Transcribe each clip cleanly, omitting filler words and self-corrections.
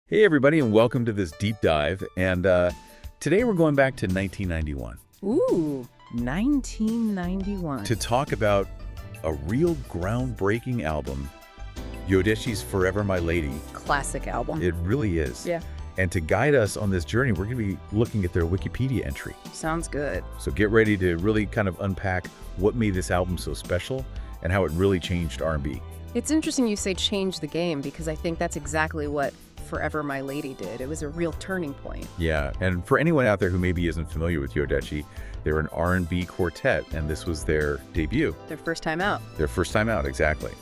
Hey everybody, and welcome to this deep dive. And today we're going back to 1991. Ooh, 1991. To talk about a real groundbreaking album, Jodeci's Forever My Lady. Classic album. It really is. Yeah. And to guide us on this journey, we're going to be looking at their Wikipedia entry. Sounds good. So get ready to really kind of unpack what made this album so special and how it really changed R&B. It's interesting you say change the game, because I think that's exactly what Forever My Lady did. It was a real turning point. Yeah, and for anyone out there who maybe isn't familiar with Jodeci, they're an R&B quartet, and this was their debut. Their first time out. Their first time out, exactly.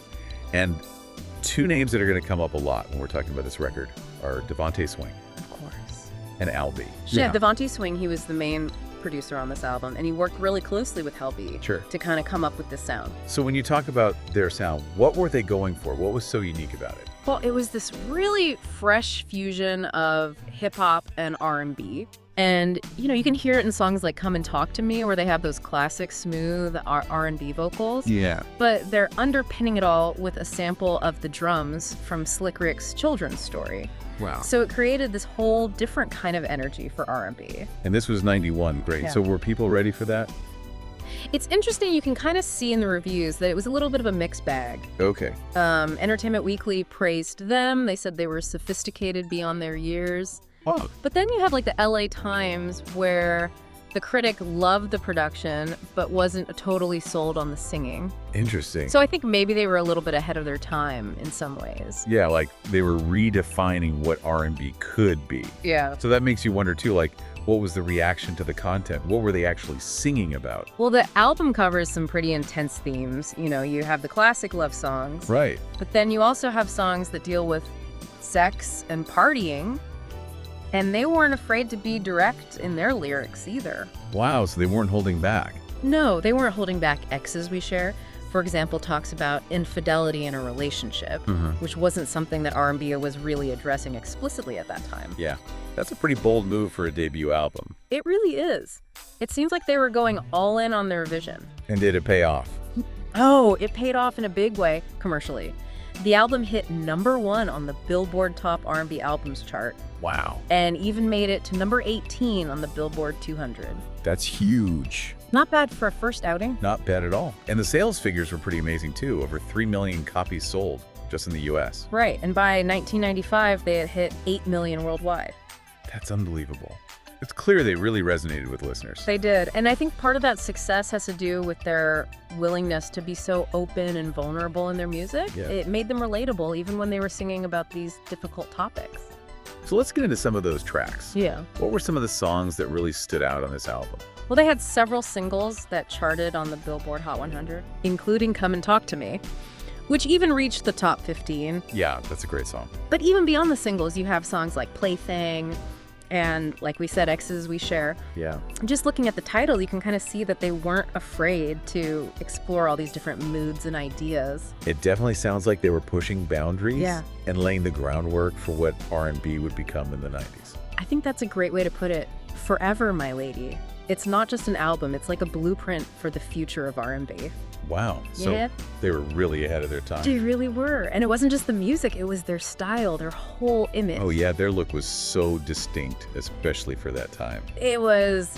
And two names that are going to come up a lot when we're talking about this record are Devontae Swing. Of course. And Al B. Yeah, Devontae Swing, he was the main producer on this album, and he worked really closely with Al B to kind of come up with this sound. So when you talk about their sound, what were they going for? What was so unique about it? Well, it was this really fresh fusion of hip-hop and R&B. And, you know, you can hear it in songs like Come and Talk to Me, where they have those classic smooth R&B vocals. Yeah. But they're underpinning it all with a sample of the drums from Slick Rick's children's story. Wow. So it created this whole different kind of energy for R&B. And this was 91, great. Yeah. So were people ready for that? It's interesting, you can kind of see in the reviews that it was a little bit of a mixed bag. Okay. Entertainment Weekly praised them. They said they were sophisticated beyond their years. Wow. But then you have like the LA Times, where the critic loved the production but wasn't totally sold on the singing. Interesting. So I think maybe they were a little bit ahead of their time in some ways. Yeah, like they were redefining what R&B could be. Yeah. So that makes you wonder too, like, what was the reaction to the content? What were they actually singing about? Well, the album covers some pretty intense themes. You know, you have the classic love songs. Right. But then you also have songs that deal with sex and partying. And they weren't afraid to be direct in their lyrics either. Wow, so they weren't holding back. No, they weren't holding back. Exes We Share, for example, talks about infidelity in a relationship, which wasn't something that R&B was really addressing explicitly at that time. Yeah, that's a pretty bold move for a debut album. It really is. It seems like they were going all in on their vision. And did it pay off? Oh, it paid off in a big way commercially. The album hit #1 on the Billboard Top R&B Albums chart. Wow. And even made it to number 18 on the Billboard 200. That's huge. Not bad for a first outing. Not bad at all. And the sales figures were pretty amazing too. Over 3 million copies sold just in the US. Right, and by 1995, they had hit 8 million worldwide. That's unbelievable. It's clear they really resonated with listeners. They did, and I think part of that success has to do with their willingness to be so open and vulnerable in their music. Yeah. It made them relatable even when they were singing about these difficult topics. So let's get into some of those tracks. Yeah. What were some of the songs that really stood out on this album? Well, they had several singles that charted on the Billboard Hot 100, including Come and Talk to Me, which even reached the top 15. Yeah, that's a great song. But even beyond the singles, you have songs like Plaything, and like we said, Exes We Share. Yeah. Just looking at the title, you can kind of see that they weren't afraid to explore all these different moods and ideas. It definitely sounds like they were pushing boundaries Yeah. and laying the groundwork for what R&B would become in the 90s. I think that's a great way to put it. Forever My Lady. It's not just an album, it's like a blueprint for the future of R&B. Wow. So Yeah. they were really ahead of their time. They really were. And it wasn't just the music, it was their style, their whole image. Oh yeah, their look was so distinct, especially for that time. It was,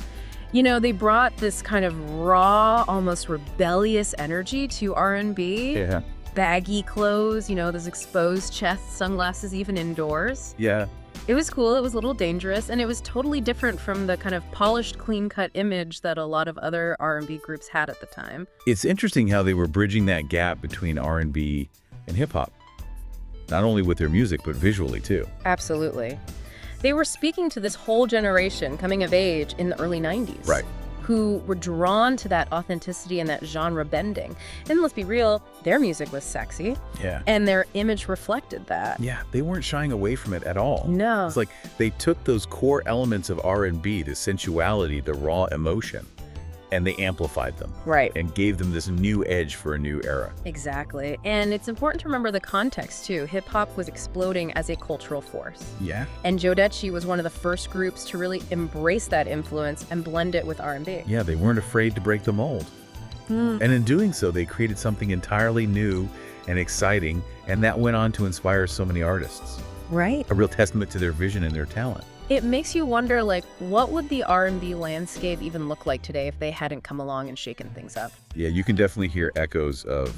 you know, they brought this kind of raw, almost rebellious energy to R&B. Yeah. Baggy clothes, you know, those exposed chests, sunglasses, even indoors. Yeah. It was cool, it was a little dangerous, and it was totally different from the kind of polished, clean-cut image that a lot of other R&B groups had at the time. It's interesting how they were bridging that gap between R&B and hip-hop. Not only with their music, but visually too. Absolutely. They were speaking to this whole generation coming of age in the early 90s. Right. Who were drawn to that authenticity and that genre bending. And let's be real, their music was sexy. Yeah. And their image reflected that. Yeah, they weren't shying away from it at all. No. It's like they took those core elements of R&B, the sensuality, the raw emotion, and they amplified them. Right. And gave them this new edge for a new era. Exactly. And it's important to remember the context, too. Hip-hop was exploding as a cultural force. Yeah. And Jodeci was one of the first groups to really embrace that influence and blend it with R&B. Yeah, they weren't afraid to break the mold. And in doing so, they created something entirely new and exciting, and that went on to inspire so many artists. Right. A real testament to their vision and their talent. It makes you wonder, like, what would the R&B landscape even look like today if they hadn't come along and shaken things up? Yeah, you can definitely hear echoes of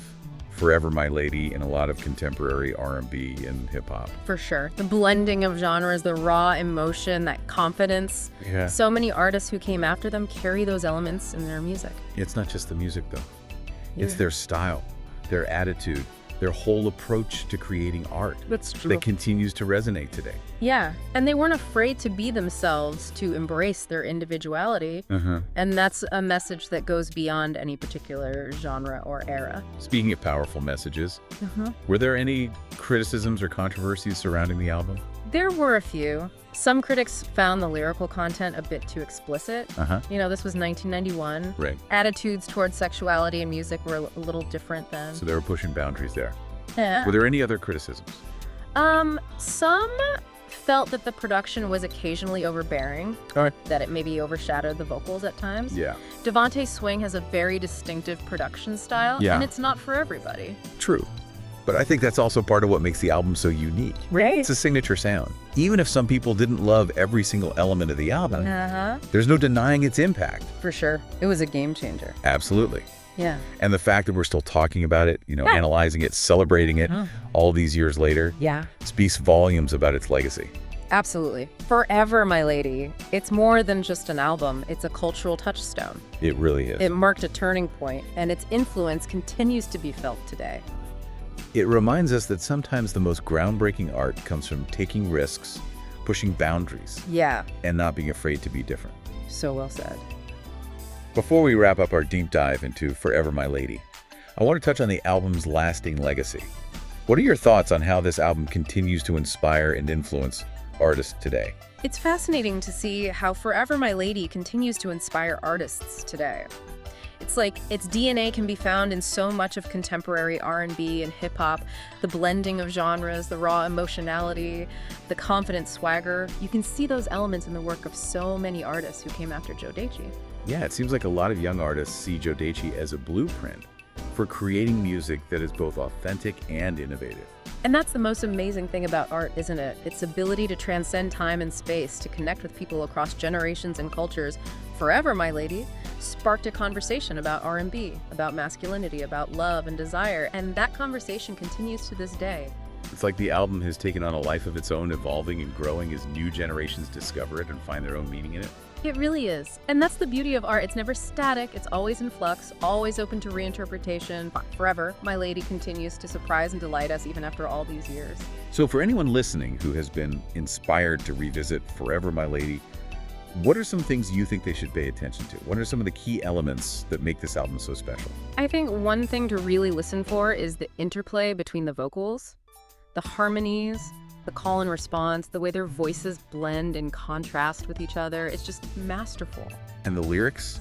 Forever My Lady in a lot of contemporary R&B and hip-hop. For sure. The blending of genres, the raw emotion, that confidence. Yeah. So many artists who came after them carry those elements in their music. It's not just the music, though. It's Yeah. their style, their attitude, their whole approach to creating art. That's true. That continues to resonate today. Yeah, and they weren't afraid to be themselves, to embrace their individuality. And that's a message that goes beyond any particular genre or era. Speaking of powerful messages, were there any criticisms or controversies surrounding the album? There were a few. Some critics found the lyrical content a bit too explicit. You know, this was 1991. Right. Attitudes towards sexuality and music were a little different then. So they were pushing boundaries there. Yeah. Were there any other criticisms? Some felt that the production was occasionally overbearing, All right. that it maybe overshadowed the vocals at times. Yeah. Devontae Swing has a very distinctive production style, Yeah. and it's not for everybody. True. But I think that's also part of what makes the album so unique. Right. It's a signature sound. Even if some people didn't love every single element of the album, there's no denying its impact. For sure. It was a game changer. Absolutely. Yeah. And the fact that we're still talking about it, analyzing it, celebrating it all these years later, speaks volumes about its legacy. Absolutely. Forever, My Lady. It's more than just an album. It's a cultural touchstone. It really is. It marked a turning point, and its influence continues to be felt today. It reminds us that sometimes the most groundbreaking art comes from taking risks, pushing boundaries, Yeah. and not being afraid to be different. So well said. Before we wrap up our deep dive into Forever My Lady, I want to touch on the album's lasting legacy. What are your thoughts on how this album continues to inspire and influence artists today? It's fascinating to see how Forever My Lady continues to inspire artists today. It's like its DNA can be found in so much of contemporary R&B and hip-hop, the blending of genres, the raw emotionality, the confident swagger. You can see those elements in the work of so many artists who came after Jodeci. Yeah, it seems like a lot of young artists see Jodeci as a blueprint for creating music that is both authentic and innovative. And that's the most amazing thing about art, isn't it? Its ability to transcend time and space, to connect with people across generations and cultures. Forever, My Lady sparked a conversation about R&B, about masculinity, about love and desire, and that conversation continues to this day. It's like the album has taken on a life of its own, evolving and growing as new generations discover it and find their own meaning in it. It really is. And that's the beauty of art. It's never static, it's always in flux, always open to reinterpretation. Forever, My Lady continues to surprise and delight us even after all these years. So for anyone listening who has been inspired to revisit Forever My Lady, what are some things you think they should pay attention to? What are some of the key elements that make this album so special? I think one thing to really listen for is the interplay between the vocals, the harmonies, the call and response, the way their voices blend and contrast with each other. It's just masterful. And the lyrics?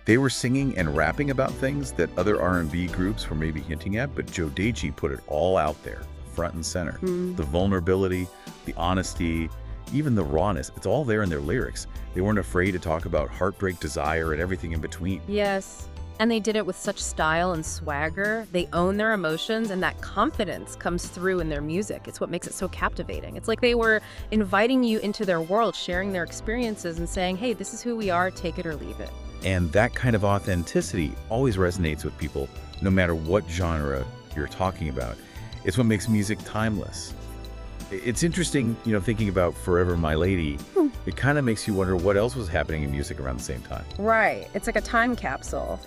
They were singing and rapping about things that other R&B groups were maybe hinting at, but Jodeci put it all out there, front and center. The vulnerability, the honesty, even the rawness, it's all there in their lyrics. They weren't afraid to talk about heartbreak, desire, and everything in between. Yes. And they did it with such style and swagger. They own their emotions, and that confidence comes through in their music. It's what makes it so captivating. It's like they were inviting you into their world, sharing their experiences and saying, hey, this is who we are, take it or leave it. And that kind of authenticity always resonates with people, no matter what genre you're talking about. It's what makes music timeless. It's interesting, thinking about Forever My Lady, it kind of makes you wonder what else was happening in music around the same time. Right. It's like a time capsule.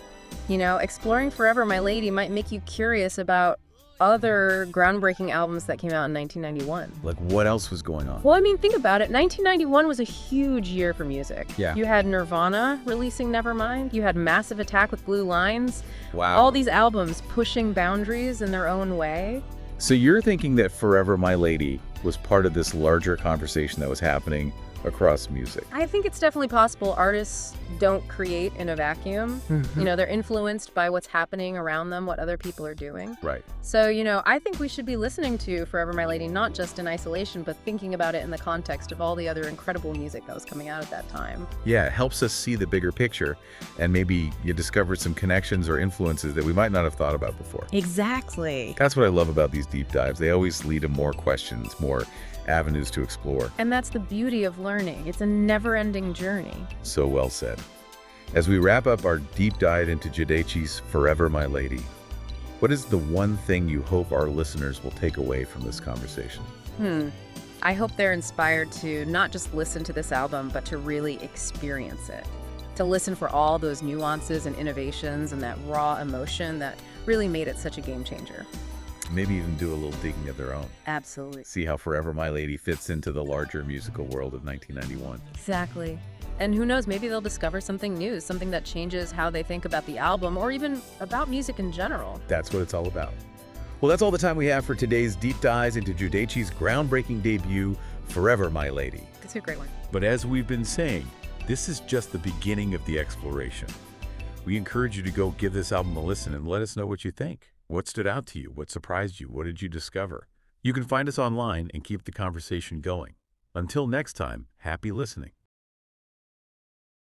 Exploring Forever My Lady might make you curious about other groundbreaking albums that came out in 1991. Like, what else was going on? Well, I mean, think about it. 1991 was a huge year for music. Yeah. You had Nirvana releasing Nevermind. You had Massive Attack with Blue Lines. Wow. All these albums pushing boundaries in their own way. So you're thinking that Forever My Lady was part of this larger conversation that was happening across music? I think it's definitely possible. Artists don't create in a vacuum. They're influenced by what's happening around them, what other people are doing. Right. So, I think we should be listening to Forever My Lady, not just in isolation, but thinking about it in the context of all the other incredible music that was coming out at that time. Yeah, it helps us see the bigger picture, and maybe you discover some connections or influences that we might not have thought about before. Exactly. That's what I love about these deep dives. They always lead to more questions, more avenues to explore. And that's the beauty of learning. It's a never-ending journey. So well said. As we wrap up our deep dive into Jodeci's Forever My Lady, what is the one thing you hope our listeners will take away from this conversation? I hope they're inspired to not just listen to this album, but to really experience it. To listen for all those nuances and innovations and that raw emotion that really made it such a game changer. Maybe even do a little digging of their own. Absolutely. See how Forever My Lady fits into the larger musical world of 1991. Exactly. And who knows, maybe they'll discover something new, something that changes how they think about the album or even about music in general. That's what it's all about. Well, that's all the time we have for today's deep dives into Jodeci's groundbreaking debut, Forever My Lady. It's a great one. But as we've been saying, this is just the beginning of the exploration. We encourage you to go give this album a listen and let us know what you think. What stood out to you? What surprised you? What did you discover? You can find us online and keep the conversation going. Until next time, happy listening.